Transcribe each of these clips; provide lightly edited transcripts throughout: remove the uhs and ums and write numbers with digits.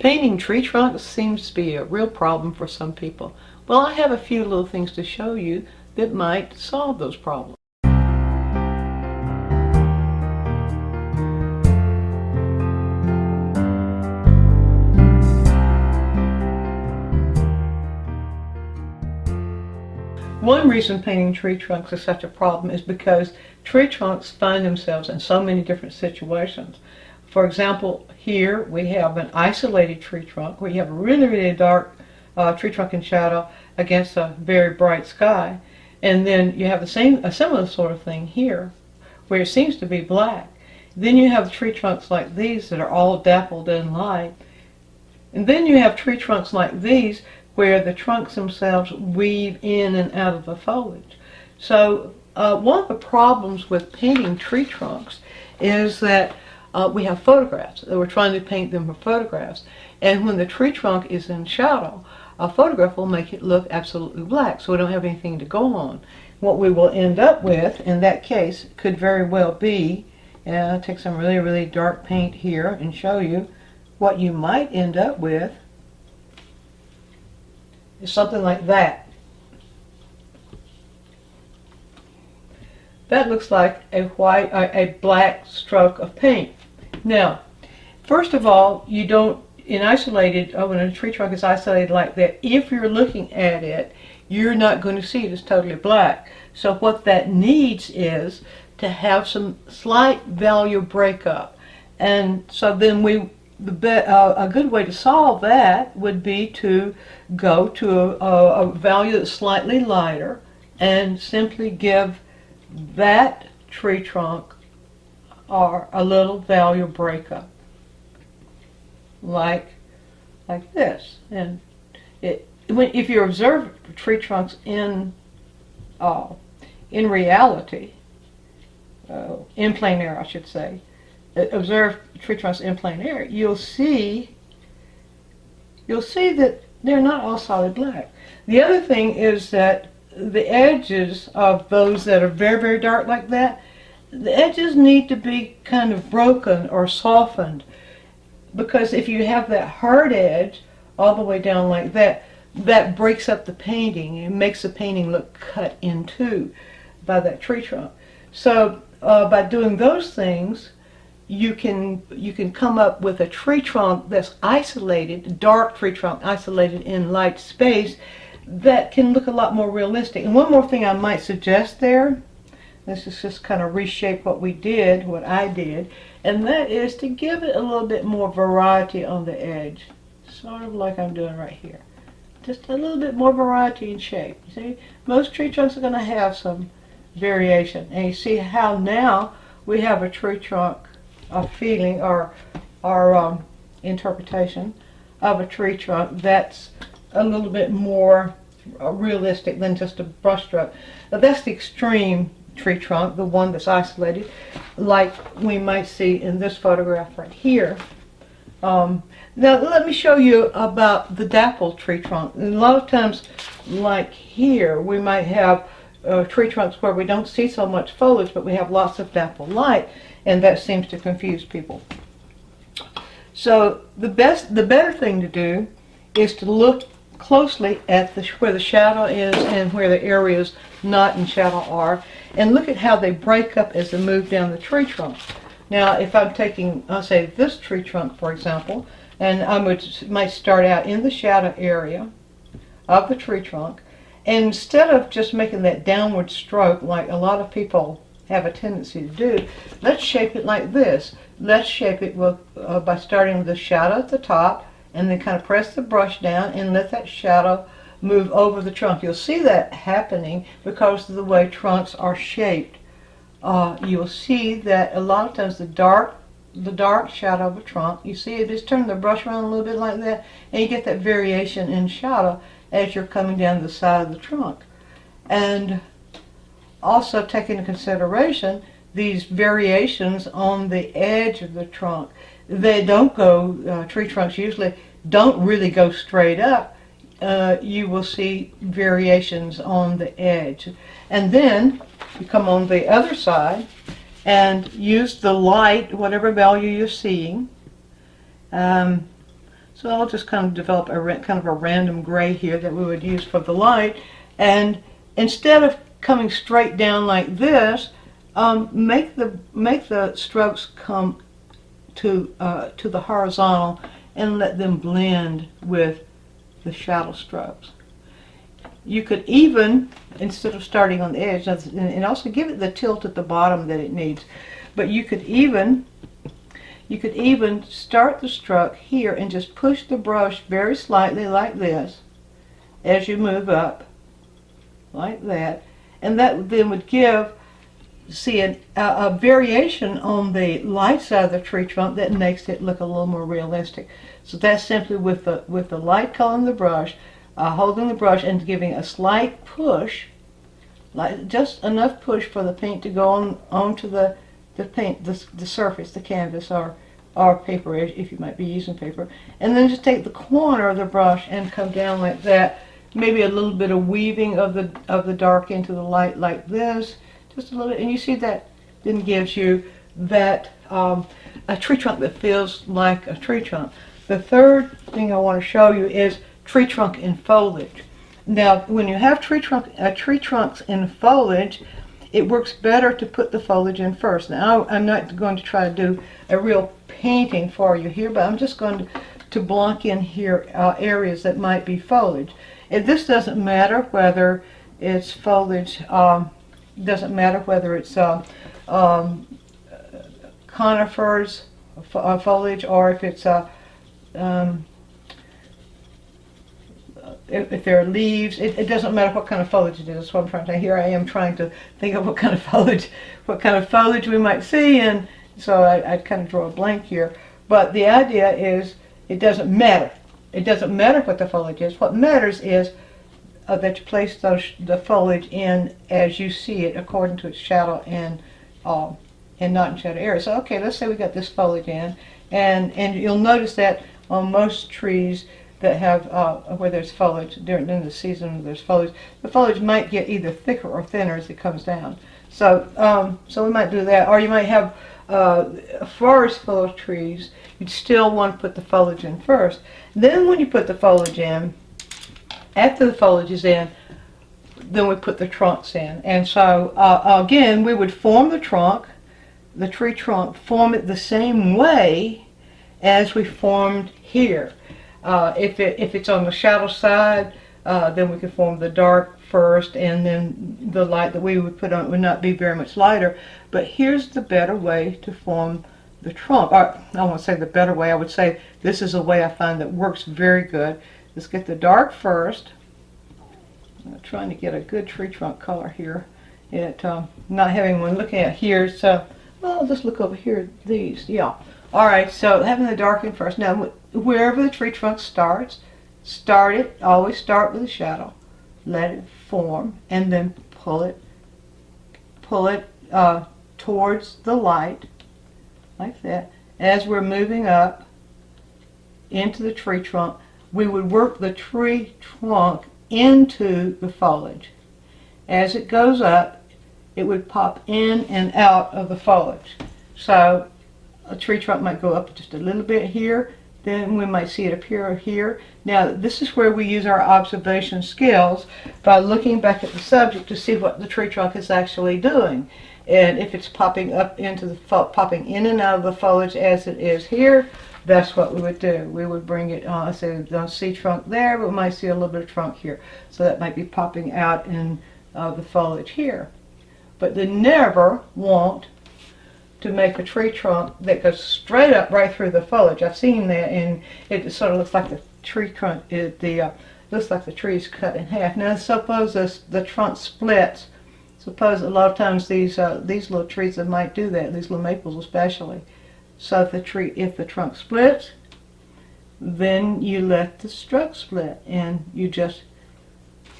Painting tree trunks seems to be a real problem for some people. Well, I have a few little things to show you that might solve those problems. One reason painting tree trunks is such a problem is because tree trunks find themselves in so many different situations. For example, here we have an isolated tree trunk where you have a really, really dark tree trunk in shadow against a very bright sky. And then you have a similar sort of thing here where it seems to be black. Then you have tree trunks like these that are all dappled in light. And then you have tree trunks like these where the trunks themselves weave in and out of the foliage. So one of the problems with painting tree trunks is that we have photographs. We're trying to paint them for photographs. And when the tree trunk is in shadow, a photograph will make it look absolutely black, so we don't have anything to go on. What we will end up with in that case could very well be, I'll take some really, really dark paint here and show you what you might end up with is something like that. That looks like a black stroke of paint. Now, first of all, you don't, when a tree trunk is isolated like that, if you're looking at it, you're not going to see it as totally black. So what that needs is to have some slight value breakup. And so then a good way to solve that would be to go to a value that's slightly lighter and simply give that tree trunk or a little value breakup like this. And if you observe tree trunks in reality, in plein air I should say, observe tree trunks in plein air, you'll see that they're not all solid black. The other thing is that the edges of those that are very, very dark like that, the edges need to be kind of broken or softened, because if you have that hard edge all the way down like that, that breaks up the painting and makes the painting look cut in two by that tree trunk. So by doing those things, you can come up with a tree trunk that's isolated, dark tree trunk isolated in light space, that can look a lot more realistic. And one more thing I might suggest there, this is just kind of reshape what I did, and that is to give it a little bit more variety on the edge, sort of like I'm doing right here. Just a little bit more variety in shape. You see, most tree trunks are going to have some variation, and you see how now we have a tree trunk, a feeling or interpretation of a tree trunk that's a little bit more realistic than just a brush stroke. Now that's the extreme tree trunk, the one that's isolated, like we might see in this photograph right here. Now let me show you about the dappled tree trunk. And a lot of times, like here, we might have tree trunks where we don't see so much foliage, but we have lots of dappled light, and that seems to confuse people. So the better thing to do is to look closely at where the shadow is and where the areas not in shadow are, and look at how they break up as they move down the tree trunk. Now, if I'm taking, I'll say this tree trunk, for example, and I might start out in the shadow area of the tree trunk, and instead of just making that downward stroke like a lot of people have a tendency to do, let's shape it like this. Let's shape it by starting with the shadow at the top, and then kind of press the brush down and let that shadow move over the trunk. You'll see that happening because of the way trunks are shaped. You'll see that a lot of times the dark shadow of a trunk, you see it, just turn the brush around a little bit like that, and you get that variation in shadow as you're coming down the side of the trunk. And also take into consideration these variations on the edge of the trunk. They don't go, tree trunks usually don't really go straight up. You will see variations on the edge. And then you come on the other side and use the light, whatever value you're seeing, So I'll just kind of develop kind of a random gray here that we would use for the light. And instead of coming straight down like this, make the strokes come to the horizontal and let them blend with the shadow strokes. You could even, instead of starting on the edge, and also give it the tilt at the bottom that it needs, but you could even start the stroke here and just push the brush very slightly like this as you move up, like that, and that then would give, see, a variation on the light side of the tree trunk that makes it look a little more realistic. So that's simply with the light color in the brush, holding the brush and giving a slight push, like just enough push for the paint to go onto the paint, the surface, the canvas, or paper, if you might be using paper, and then just take the corner of the brush and come down like that. Maybe a little bit of weaving of the dark into the light like this, just a little bit, and you see that then gives you that a tree trunk that feels like a tree trunk. The third thing I want to show you is tree trunk in foliage. Now, when you have tree trunks in foliage, it works better to put the foliage in first. Now, I'm not going to try to do a real painting for you here, but I'm just going to block in here areas that might be foliage. And this doesn't matter whether it's foliage, doesn't matter whether it's conifers foliage, or if it's if there are leaves. It doesn't matter what kind of foliage it is. That's what I'm trying to. Here I am trying to think of what kind of foliage we might see, and so I'd kind of draw a blank here. But the idea is, it doesn't matter. It doesn't matter what the foliage is. What matters is that you place the foliage in as you see it, according to its shadow and not in shadow area. So okay, let's say we got this foliage in, and you'll notice that on most trees that have where there's foliage during the season when there's foliage, the foliage might get either thicker or thinner as it comes down. So so we might do that, or you might have a forest full of trees. You'd still want to put the foliage in first. Then when you put the foliage in, after the foliage is in, then we put the trunks in. And so again, we would form the trunk, the tree trunk, form it the same way as we formed here. If it's on the shadow side, then we could form the dark first, and then the light that we would put on would not be very much lighter. But here's the better way to form the trunk. Or, I won't say the better way, I would say this is a way I find that works very good. Let's get the dark first. I'm trying to get a good tree trunk color here. Not having one looking at here, so well, I'll just look over here at these. Yeah. Alright, so having the dark in first. Now, wherever the tree trunk starts, always start with a shadow. Let it form, and then pull it towards the light, like that. As we're moving up into the tree trunk, we would work the tree trunk into the foliage. As it goes up, it would pop in and out of the foliage. So a tree trunk might go up just a little bit here, then we might see it appear here. Now, this is where we use our observation skills by looking back at the subject to see what the tree trunk is actually doing. And if it's popping up into the popping in and out of the foliage as it is here, that's what we would do. We would bring it on. So we don't see trunk there, but we might see a little bit of trunk here. So that might be popping out in the foliage here. But they never want to make a tree trunk that goes straight up right through the foliage. I've seen that, and it sort of looks like the tree trunk looks like the tree is cut in half. Now suppose the trunk splits. Suppose a lot of times these little trees that might do that, these little maples especially. So if the trunk splits, then you let the stroke split, and you just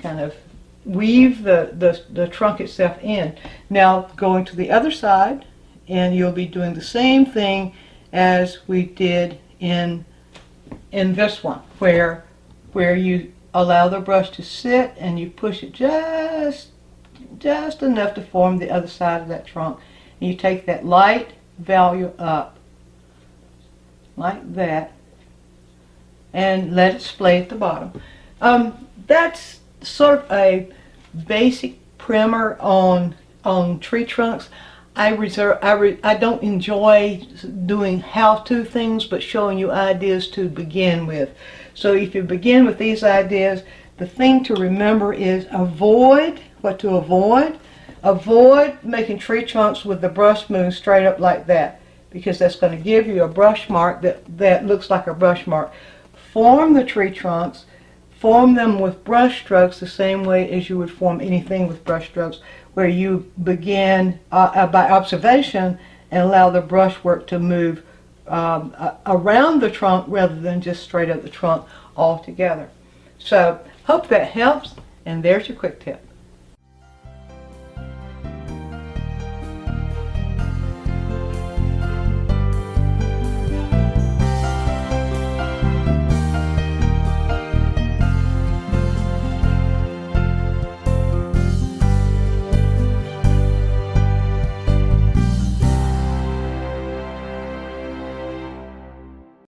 kind of weave the trunk itself in. Now going to the other side, and you'll be doing the same thing as we did in this one, where you allow the brush to sit and you push it just enough to form the other side of that trunk. And you take that light value up like that, and let it splay at the bottom. That's sort of a basic primer on tree trunks. I don't enjoy doing how-to things, but showing you ideas to begin with. So if you begin with these ideas, the thing to remember is avoid making tree trunks with the brush moving straight up like that, because that's going to give you a brush mark that looks like a brush mark. Form the tree trunks, form them with brush strokes the same way as you would form anything with brush strokes, where you begin by observation and allow the brushwork to move around the trunk rather than just straight up the trunk altogether. So hope that helps, and there's your quick tip.